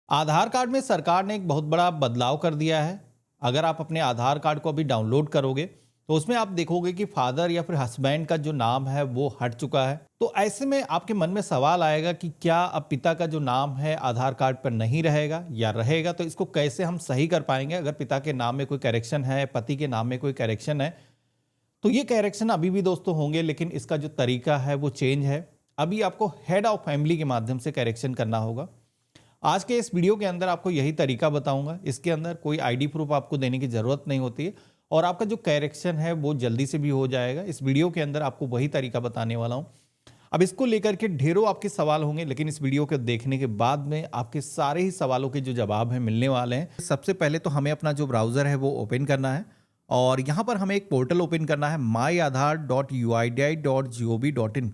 आधार card में सरकार ने एक बहुत बड़ा बदलाव कर दिया है। अगर आप अपने आधार कार्ड को अभी डाउनलोड करोगे तो उसमें आप देखोगे कि फादर या फिर हस्बैंड का जो नाम है वो हट चुका है। तो ऐसे में आपके मन में सवाल आएगा कि क्या अब पिता का जो नाम है आधार कार्ड पर नहीं रहेगा या रहेगा, तो इसको कैसे हम सही कर पाएंगे। अगर पिता के नाम में कोई करेक्शन है, पति के नाम में कोई करेक्शन है, तो ये करेक्शन अभी भी दोस्तों होंगे, लेकिन इसका जो तरीका है वो चेंज है। अभी आपको हेड ऑफ फैमिली के माध्यम से करेक्शन करना होगा। आज के इस वीडियो के अंदर आपको यही तरीका बताऊंगा। इसके अंदर कोई आईडी प्रूफ आपको देने की ज़रूरत नहीं होती है और आपका जो करेक्शन है वो जल्दी से भी हो जाएगा। इस वीडियो के अंदर आपको वही तरीका बताने वाला हूं। अब इसको लेकर के ढेरों आपके सवाल होंगे, लेकिन इस वीडियो को देखने के बाद में आपके सारे ही सवालों के जो जवाब हैं मिलने वाले हैं। सबसे पहले तो हमें अपना जो ब्राउज़र है वो ओपन करना है और यहाँ पर हमें एक पोर्टल ओपन करना है myaadhar.uidi.gov.in।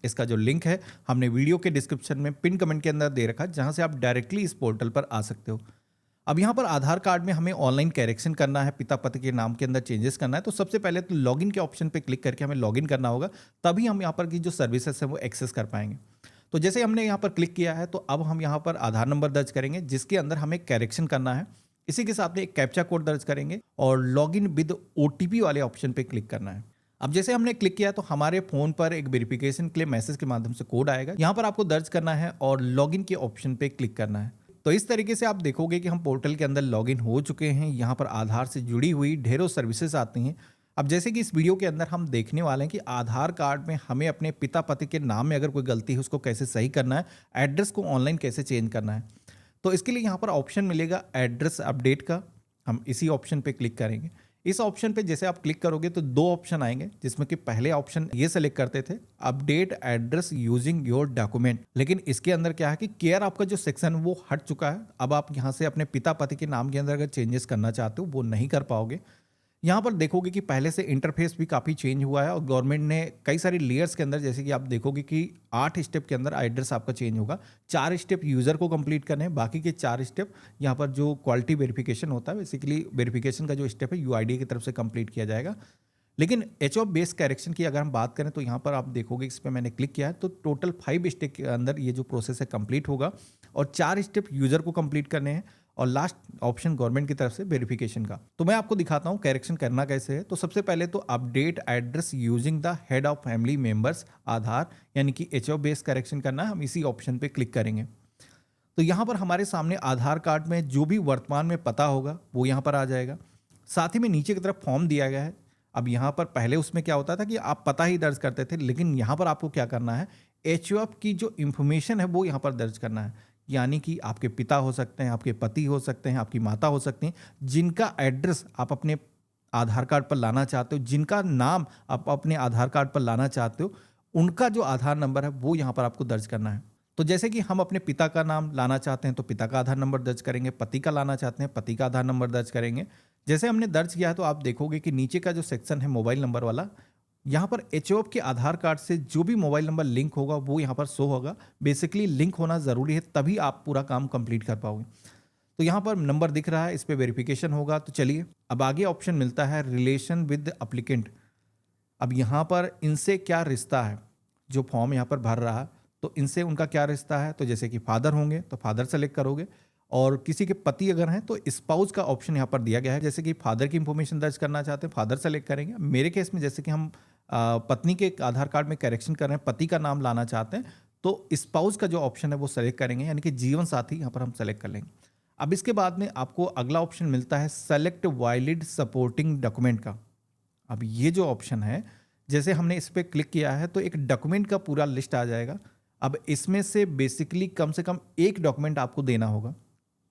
इसका जो लिंक है हमने वीडियो के डिस्क्रिप्शन में पिन कमेंट के अंदर दे रखा है, जहां से आप डायरेक्टली इस पोर्टल पर आ सकते हो। अब यहाँ पर आधार कार्ड में हमें ऑनलाइन करेक्शन करना है, पिता पति के नाम के अंदर चेंजेस करना है। तो सबसे पहले तो लॉगिन के ऑप्शन पे क्लिक करके हमें लॉगिन करना होगा, तभी हम यहाँ पर की जो सर्विसेज है वो एक्सेस कर पाएंगे। तो जैसे हमने यहाँ पर क्लिक किया है तो अब हम यहाँ पर आधार नंबर दर्ज करेंगे जिसके अंदर हमें करेक्शन करना है। इसी के साथ में एक कैप्चा कोड दर्ज करेंगे और लॉगिन विद ओटीपी वाले ऑप्शन पे क्लिक करना है। अब जैसे हमने क्लिक किया तो हमारे फोन पर एक वेरिफिकेशन के लिए मैसेज के माध्यम से कोड आएगा, यहाँ पर आपको दर्ज करना है और लॉगिन के ऑप्शन पे क्लिक करना है। तो इस तरीके से आप देखोगे कि हम पोर्टल के अंदर लॉगिन हो चुके हैं। यहाँ पर आधार से जुड़ी हुई ढेरों सर्विसेज आती हैं। अब जैसे कि इस वीडियो के अंदर हम देखने वाले हैं कि आधार कार्ड में हमें अपने पिता पति के नाम में अगर कोई गलती है उसको कैसे सही करना है, एड्रेस को ऑनलाइन कैसे चेंज करना है। तो इसके लिए यहाँ पर ऑप्शन मिलेगा एड्रेस अपडेट का, हम इसी ऑप्शन पे क्लिक करेंगे। इस ऑप्शन पे जैसे आप क्लिक करोगे तो दो ऑप्शन आएंगे, जिसमें कि पहले ऑप्शन ये सेलेक्ट करते थे update address using your document, लेकिन इसके अंदर क्या है कि केयर आपका जो सेक्शन वो हट चुका है। अब आप यहाँ से अपने पिता पति के नाम के अंदर अगर चेंजेस करना चाहते हो वो नहीं कर पाओगे। यहाँ पर देखोगे कि पहले से इंटरफेस भी काफ़ी चेंज हुआ है और गवर्नमेंट ने कई सारी लेयर्स के अंदर, जैसे कि आप देखोगे कि 8 स्टेप के अंदर एड्रेस आपका चेंज होगा। 4 स्टेप यूज़र को कंप्लीट करने हैं, बाकी के 4 स्टेप यहाँ पर जो क्वालिटी वेरिफिकेशन होता है, बेसिकली वेरिफिकेशन का जो स्टेप है यूआईडी की तरफ से कंप्लीट किया जाएगा। लेकिन एच ऑफ बेस करेक्शन की अगर हम बात करें तो यहाँ पर आप देखोगे, इस पर मैंने क्लिक किया है तो टोटल 5 स्टेप के अंदर ये जो प्रोसेस है कंप्लीट होगा और 4 स्टेप यूज़र को कंप्लीट करने हैं और लास्ट ऑप्शन गवर्नमेंट की तरफ से वेरिफिकेशन का। तो मैं आपको दिखाता हूँ करेक्शन करना कैसे है। तो सबसे पहले तो update address using the head of family members Aadhaar, यानी कि एच ऑफ बेस करेक्शन करना है। हम इसी ऑप्शन पे क्लिक करेंगे तो यहाँ पर हमारे सामने आधार कार्ड में जो भी वर्तमान में पता होगा वो यहाँ पर आ जाएगा। साथ ही में नीचे की तरफ फॉर्म दिया गया है। अब यहाँ पर पहले उसमें क्या होता था कि आप पता ही दर्ज करते थे, लेकिन यहाँ पर आपको क्या करना है, एचयूएफ की जो इंफॉर्मेशन है वो यहाँ पर दर्ज करना है। यानी कि आपके पिता हो सकते हैं, आपके पति हो सकते हैं, आपकी माता हो सकती हैं, जिनका एड्रेस आप अपने आधार कार्ड पर लाना चाहते हो, जिनका नाम आप अपने आधार कार्ड पर लाना चाहते हो, उनका जो आधार नंबर है वो यहाँ पर आपको दर्ज करना है। तो जैसे कि हम अपने पिता का नाम लाना चाहते हैं तो पिता का आधार नंबर दर्ज करेंगे, पति का लाना चाहते हैं पति का आधार नंबर दर्ज करेंगे। जैसे हमने दर्ज किया है तो आप देखोगे कि नीचे का जो सेक्शन है मोबाइल नंबर वाला, यहाँ पर एचओएफ के आधार कार्ड से जो भी मोबाइल नंबर लिंक होगा वो यहाँ पर शो होगा। बेसिकली लिंक होना ज़रूरी है, तभी आप पूरा काम कंप्लीट कर पाओगे। तो यहाँ पर नंबर दिख रहा है, इस पर वेरिफिकेशन होगा। तो चलिए अब आगे ऑप्शन मिलता है रिलेशन विद अप्लीकेंट। अब यहाँ पर इनसे क्या रिश्ता है, जो फॉर्म यहाँ पर भर रहा है तो इनसे उनका क्या रिश्ता है। तो जैसे कि फादर होंगे तो फादर सेलेक्ट करोगे और किसी के पति अगर हैं तो स्पाउस का ऑप्शन यहाँ पर दिया गया है। जैसे कि फादर की इंफॉर्मेशन दर्ज करना चाहते हैं फादर सेलेक्ट करेंगे। मेरे केस में जैसे कि हम पत्नी के आधार कार्ड में करेक्शन कर रहे हैं, पति का नाम लाना चाहते हैं तो स्पाउस का जो ऑप्शन है वो सेलेक्ट करेंगे, यानी कि जीवन साथी यहाँ पर हम सेलेक्ट कर लेंगे। अब इसके बाद में आपको अगला ऑप्शन मिलता है सेलेक्ट वैलिड सपोर्टिंग डॉक्यूमेंट का। अब ये जो ऑप्शन है, जैसे हमने इस पर क्लिक किया है तो एक डॉक्यूमेंट का पूरा लिस्ट आ जाएगा। अब इसमें से बेसिकली कम से कम एक डॉक्यूमेंट आपको देना होगा,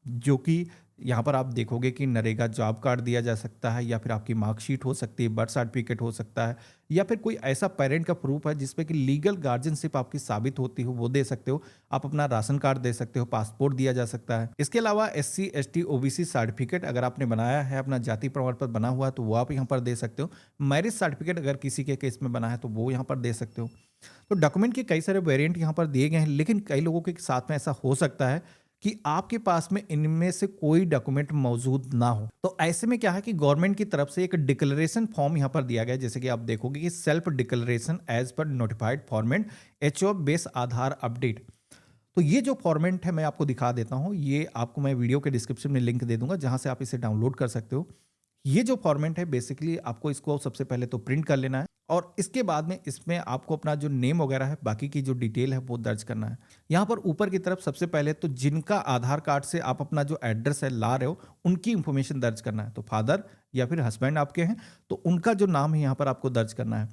जो कि यहाँ पर आप देखोगे कि नरेगा जॉब कार्ड दिया जा सकता है, या फिर आपकी मार्कशीट हो सकती है, बर्थ सर्टिफिकेट हो सकता है, या फिर कोई ऐसा पेरेंट का प्रूफ है जिसपे कि लीगल गार्जियनशिप आपकी साबित होती हो वो दे सकते हो। आप अपना राशन कार्ड दे सकते हो, पासपोर्ट दिया जा सकता है। इसके अलावा SC ST OBC सर्टिफिकेट अगर आपने बनाया है, अपना जाति प्रमाण पत्र बना हुआ है तो वो आप यहाँ पर दे सकते हो। मैरिज सर्टिफिकेट अगर किसी के केस में बना है तो वो यहाँ पर दे सकते हो। तो डॉक्यूमेंट के कई सारे वेरिएंट यहाँ पर दिए गए हैं, लेकिन कई लोगों के साथ में ऐसा हो सकता है कि आपके पास में इनमें से कोई डॉक्यूमेंट मौजूद ना हो। तो ऐसे में क्या है कि गवर्नमेंट की तरफ से एक डिक्लेरेशन फॉर्म यहाँ पर दिया गया है। जैसे कि आप देखोगे कि self declaration as per notified format HOF base Aadhaar update. तो ये जो फॉर्मेट है मैं आपको दिखा देता हूँ, ये आपको मैं वीडियो के डिस्क्रिप्शन में लिंक दे दूंगा जहाँ से आप इसे डाउनलोड कर सकते हो। ये जो फॉर्मेट है बेसिकली आपको इसको सबसे पहले तो प्रिंट कर लेना है और इसके बाद में इसमें आपको अपना जो नेम वगैरह है, बाकी की जो डिटेल है वो दर्ज करना है। यहाँ पर ऊपर की तरफ सबसे पहले तो जिनका आधार कार्ड से आप अपना जो एड्रेस है ला रहे हो उनकी इंफॉर्मेशन दर्ज करना है। तो फादर या फिर हस्बैंड आपके हैं तो उनका जो नाम है यहाँ पर आपको दर्ज करना है।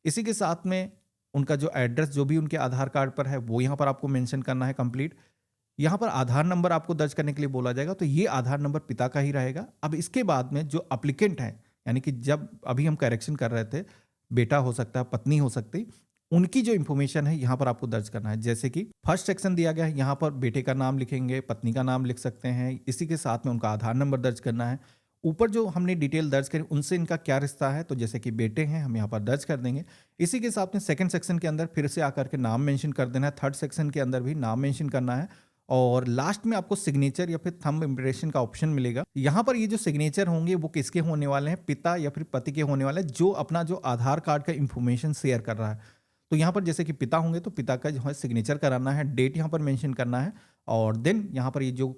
इसी के साथ में उनका जो एड्रेस जो भी उनके आधार कार्ड पर है वो यहाँ पर आपको मेंशन करना है कंप्लीट। यहाँ पर आधार नंबर आपको दर्ज करने के लिए बोला जाएगा, तो ये आधार नंबर पिता का ही रहेगा। अब इसके बाद में जो अप्लीकेंट है, यानी कि जब अभी हम करेक्शन कर रहे थे, बेटा हो सकता है, पत्नी हो सकती है, उनकी जो इंफॉर्मेशन है यहाँ पर आपको दर्ज करना है। जैसे कि फर्स्ट सेक्शन दिया गया है, यहाँ पर बेटे का नाम लिखेंगे, पत्नी का नाम लिख सकते हैं, इसी के साथ में उनका आधार नंबर दर्ज करना है। ऊपर जो हमने डिटेल दर्ज करी उनसे इनका क्या रिश्ता है, तो जैसे कि बेटे हैं हम यहाँ पर दर्ज कर देंगे। इसी के साथ में सेकंड सेक्शन के अंदर फिर से आकर के नाम मेंशन कर देना है, थर्ड सेक्शन के अंदर भी नाम मेंशन करना है और लास्ट में आपको सिग्नेचर या फिर थंब इम्प्रेशन का ऑप्शन मिलेगा। यहाँ पर ये जो सिग्नेचर होंगे वो किसके होने वाले हैं, पिता या फिर पति के होने वाले हैं, जो अपना जो आधार कार्ड का इंफॉर्मेशन शेयर कर रहा है। तो यहाँ पर जैसे कि पिता होंगे तो पिता का जो है सिग्नेचर कराना है, डेट यहाँ पर मेंशन करना है और देन यहाँ पर ये जो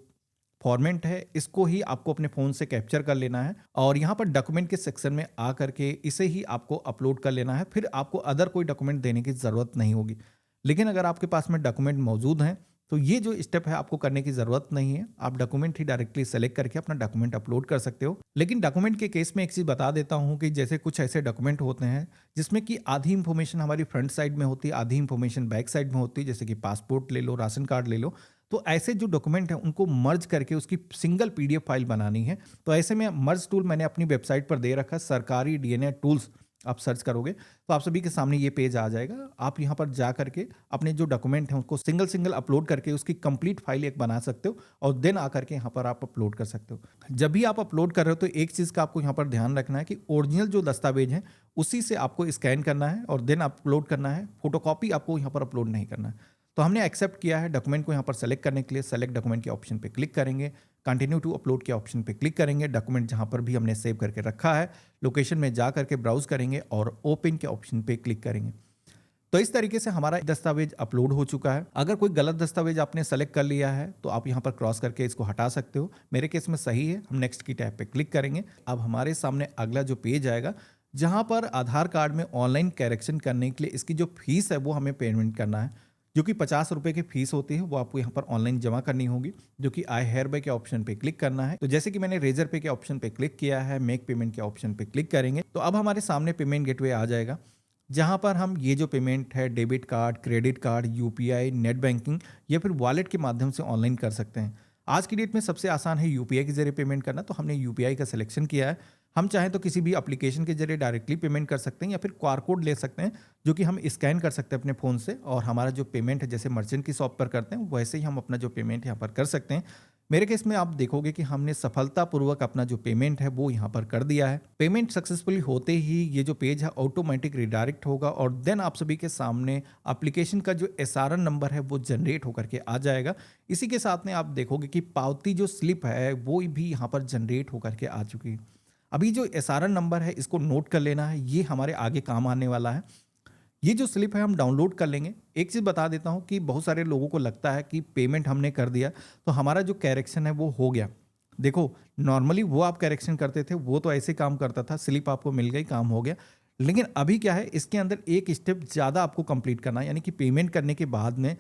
फॉर्मेट है इसको ही आपको अपने फ़ोन से कैप्चर कर लेना है और यहाँ पर डॉक्यूमेंट के सेक्शन में आ करके इसे ही आपको अपलोड कर लेना है। फिर आपको अदर कोई डॉक्यूमेंट देने की ज़रूरत नहीं होगी। लेकिन अगर आपके पास में डॉक्यूमेंट मौजूद हैं तो ये जो स्टेप है आपको करने की ज़रूरत नहीं है, आप डॉक्यूमेंट ही डायरेक्टली सेलेक्ट करके अपना डॉक्यूमेंट अपलोड कर सकते हो। लेकिन डॉक्यूमेंट के केस में एक चीज़ बता देता हूँ कि जैसे कुछ ऐसे डॉक्यूमेंट होते हैं जिसमें कि आधी इंफॉर्मेशन हमारी फ्रंट साइड में होती है, आधी इंफॉर्मेशन बैक साइड में होती है, जैसे कि पासपोर्ट ले लो, राशन कार्ड ले लो। तो ऐसे जो डॉक्यूमेंट है उनको मर्ज करके उसकी सिंगल पीडीएफ फाइल बनानी है। तो ऐसे में मर्ज टूल मैंने अपनी वेबसाइट पर दे रखा है, सरकारी डीएनए टूल्स आप सर्च करोगे तो आप सभी के सामने ये पेज आ जाएगा। आप यहाँ पर जा करके अपने जो डॉक्यूमेंट हैं उसको सिंगल सिंगल अपलोड करके उसकी कंप्लीट फाइल एक बना सकते हो और देन आकर के यहाँ पर आप अपलोड कर सकते हो। जब भी आप अपलोड कर रहे हो तो एक चीज़ का आपको यहाँ पर ध्यान रखना है कि ओरिजिनल जो दस्तावेज है उसी से आपको स्कैन करना है और देन अपलोड करना है, फोटोकॉपी आपको यहाँ पर अपलोड नहीं करना है। तो हमने एक्सेप्ट किया है डॉक्यूमेंट को यहाँ पर सेलेक्ट करने के लिए, सेलेक्ट डॉक्यूमेंट के ऑप्शन पे क्लिक करेंगे, कंटिन्यू टू अपलोड के ऑप्शन पे क्लिक करेंगे, डॉक्यूमेंट जहाँ पर भी हमने सेव करके रखा है लोकेशन में जा करके ब्राउज करेंगे और ओपन के ऑप्शन पे क्लिक करेंगे। तो इस तरीके से हमारा दस्तावेज अपलोड हो चुका है। अगर कोई गलत दस्तावेज आपने सेलेक्ट कर लिया है तो आप यहाँ पर क्रॉस करके इसको हटा सकते हो। मेरे केस में सही है, हम नेक्स्ट की टैब पे क्लिक करेंगे। अब हमारे सामने अगला जो पेज आएगा जहाँ पर आधार कार्ड में ऑनलाइन करेक्शन करने के लिए इसकी जो फीस है वो हमें पेमेंट करना है, जो कि 50 रुपये की फीस होती है, वो आपको यहाँ पर ऑनलाइन जमा करनी होगी, जो कि आई हेयर बाय के ऑप्शन पे क्लिक करना है। तो जैसे कि मैंने रेजर पे के ऑप्शन पे क्लिक किया है, मेक पेमेंट के ऑप्शन पे क्लिक करेंगे तो अब हमारे सामने पेमेंट गेटवे आ जाएगा, जहाँ पर हम ये जो पेमेंट है debit card, credit card, UPI, net banking या फिर वॉलेट के माध्यम से ऑनलाइन कर सकते हैं। आज की डेट में सबसे आसान है यूपीआई के जरिए पेमेंट करना, तो हमने यूपीआई का सिलेक्शन किया है। हम चाहें तो किसी भी एप्लीकेशन के जरिए डायरेक्टली पेमेंट कर सकते हैं या फिर क्यूआर कोड ले सकते हैं जो कि हम स्कैन कर सकते हैं अपने फ़ोन से और हमारा जो पेमेंट है जैसे मर्चेंट की शॉप पर करते हैं वैसे ही हम अपना जो पेमेंट यहाँ पर कर सकते हैं। मेरे केस में आप देखोगे कि हमने सफलतापूर्वक अपना जो पेमेंट है वो यहाँ पर कर दिया है। पेमेंट सक्सेसफुली होते ही ये जो पेज है ऑटोमेटिक रिडायरेक्ट होगा और देन आप सभी के सामने एप्लीकेशन का जो एसआरएन नंबर है वो जनरेट होकर के आ जाएगा। इसी के साथ में आप देखोगे कि पावती जो स्लिप है वो भी यहाँ पर जनरेट होकर के आ चुकी है। अभी जो एसआरएन नंबर है इसको नोट कर लेना है, ये हमारे आगे काम आने वाला है। ये जो स्लिप है हम डाउनलोड कर लेंगे। एक चीज़ बता देता हूँ कि बहुत सारे लोगों को लगता है कि पेमेंट हमने कर दिया तो हमारा जो करेक्शन है वो हो गया। देखो नॉर्मली वो आप करेक्शन करते थे वो तो ऐसे काम करता था, स्लिप आपको मिल गई, काम हो गया। लेकिन अभी क्या है, इसके अंदर एक स्टेप ज़्यादा आपको कंप्लीट करना है, यानी कि पेमेंट करने के बाद में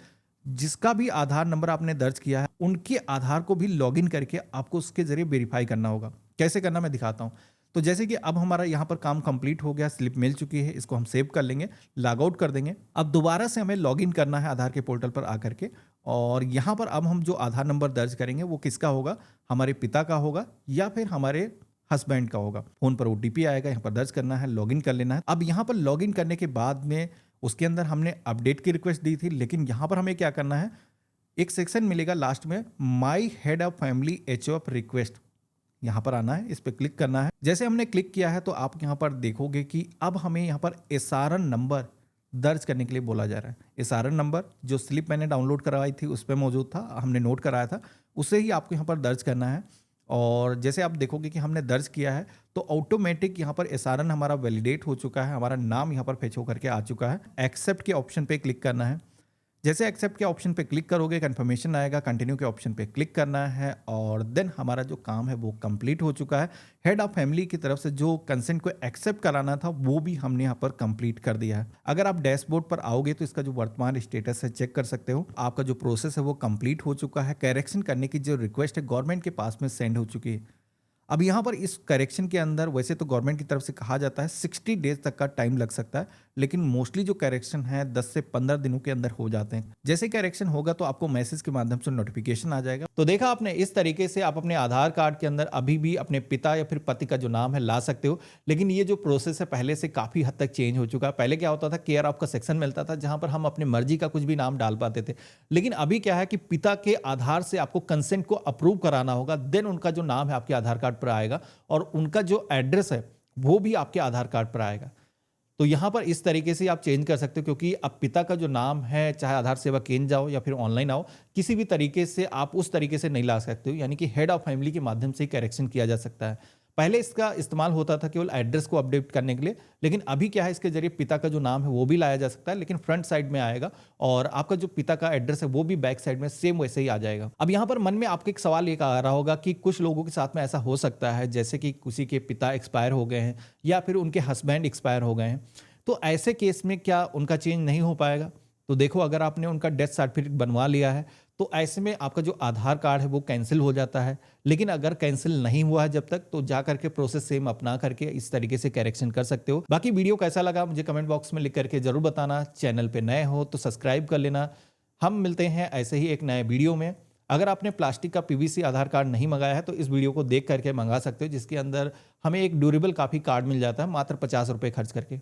जिसका भी आधार नंबर आपने दर्ज किया है उनके आधार को भी लॉगिन करके आपको उसके जरिए वेरीफाई करना होगा। कैसे करना मैं दिखाता हूँ। तो जैसे कि अब हमारा यहाँ पर काम कंप्लीट हो गया, स्लिप मिल चुकी है, इसको हम सेव कर लेंगे, लॉग आउट कर देंगे। अब दोबारा से हमें लॉगिन करना है आधार के पोर्टल पर आकर के और यहाँ पर अब हम जो आधार नंबर दर्ज करेंगे वो किसका होगा, हमारे पिता का होगा या फिर हमारे हस्बैंड का होगा। फोन पर ओटीपी आएगा, यहाँ पर दर्ज करना है, लॉगिन कर लेना है। अब यहाँ पर लॉगिन करने के बाद में उसके अंदर हमने अपडेट की रिक्वेस्ट दी थी, लेकिन यहाँ पर हमें क्या करना है, एक सेक्शन मिलेगा लास्ट में, my head of family HOF request, यहाँ पर आना है, इस पर क्लिक करना है। जैसे हमने क्लिक किया है तो आप यहाँ पर देखोगे कि अब हमें यहाँ पर एसआरएन नंबर दर्ज करने के लिए बोला जा रहा है। एसआरएन नंबर जो स्लिप मैंने डाउनलोड करवाई थी उस पर मौजूद था, हमने नोट कराया था, उसे ही आपको यहाँ पर दर्ज करना है। और जैसे आप देखोगे कि हमने दर्ज किया है तो ऑटोमेटिक यहाँ पर एसआरएन हमारा वैलिडेट हो चुका है, हमारा नाम यहाँ पर फेच होकर के आ चुका है। एक्सेप्ट के ऑप्शन पे क्लिक करना है। जैसे एक्सेप्ट के ऑप्शन पे क्लिक करोगे, कंफर्मेशन आएगा, कंटिन्यू के ऑप्शन पे क्लिक करना है और देन हमारा जो काम है वो कंप्लीट हो चुका है। हेड ऑफ फैमिली की तरफ से जो कंसेंट को एक्सेप्ट कराना था वो भी हमने यहाँ पर कंप्लीट कर दिया है। अगर आप डैशबोर्ड पर आओगे तो इसका जो वर्तमान स्टेटस है चेक कर सकते हो। आपका जो प्रोसेस है वो कंप्लीट हो चुका है। करेक्शन करने की जो रिक्वेस्ट है गवर्नमेंट के पास में सेंड हो चुकी है। अब यहाँ पर इस करेक्शन के अंदर वैसे तो गवर्नमेंट की तरफ से कहा जाता है 60 डेज तक का टाइम लग सकता है, लेकिन मोस्टली जो करेक्शन है 10 से 15 दिनों के अंदर हो जाते हैं। जैसे करेक्शन होगा तो आपको मैसेज के माध्यम से नोटिफिकेशन आ जाएगा। तो देखा आपने, इस तरीके से आप अपने आधार कार्ड के अंदर अभी भी अपने पिता या फिर पति का जो नाम है ला सकते हो। लेकिन ये जो प्रोसेस है पहले से काफ़ी हद तक चेंज हो चुका है। पहले क्या होता था, केयर ऑफ का सेक्शन मिलता था जहाँ पर हम अपनी मर्जी का कुछ भी नाम डाल पाते थे। लेकिन अभी क्या है कि पिता के आधार से आपको कंसेंट को अप्रूव कराना होगा, देन उनका जो नाम है आपके आधार कार्ड पर आएगा और उनका जो एड्रेस है वो भी आपके आधार कार्ड पर आएगा। तो यहाँ पर इस तरीके से आप चेंज कर सकते हो, क्योंकि अब पिता का जो नाम है चाहे आधार सेवा केंद्र जाओ या फिर ऑनलाइन आओ, किसी भी तरीके से आप उस तरीके से नहीं ला सकते हो। यानी कि हेड ऑफ फैमिली के माध्यम से ही करेक्शन किया जा सकता है। पहले इसका इस्तेमाल होता था केवल एड्रेस को अपडेट करने के लिए, लेकिन अभी क्या है, इसके जरिए पिता का जो नाम है वो भी लाया जा सकता है, लेकिन फ्रंट साइड में आएगा और आपका जो पिता का एड्रेस है वो भी बैक साइड में सेम वैसे ही आ जाएगा। अब यहाँ पर मन में आपके एक सवाल ये आ रहा होगा कि कुछ लोगों के साथ में ऐसा हो सकता है जैसे कि किसी के पिता एक्सपायर हो गए हैं या फिर उनके हस्बैंड एक्सपायर हो गए हैं, तो ऐसे केस में क्या उनका चेंज नहीं हो पाएगा? तो देखो, अगर आपने उनका डेथ सर्टिफिकेट बनवा लिया है तो ऐसे में आपका जो आधार कार्ड है वो कैंसिल हो जाता है। लेकिन अगर कैंसिल नहीं हुआ है जब तक, तो जा करके प्रोसेस सेम अपना करके इस तरीके से करेक्शन कर सकते हो। बाकी वीडियो कैसा लगा मुझे कमेंट बॉक्स में लिख करके जरूर बताना। चैनल पे नए हो तो सब्सक्राइब कर लेना। हम मिलते हैं ऐसे ही एक नए वीडियो में। अगर आपने प्लास्टिक का पीवीसी आधार कार्ड नहीं मंगाया है तो इस वीडियो को देख करके मंगा सकते हो, जिसके अंदर हमें एक ड्यूरेबल काफ़ी कार्ड मिल जाता है मात्र 50 रुपये खर्च करके।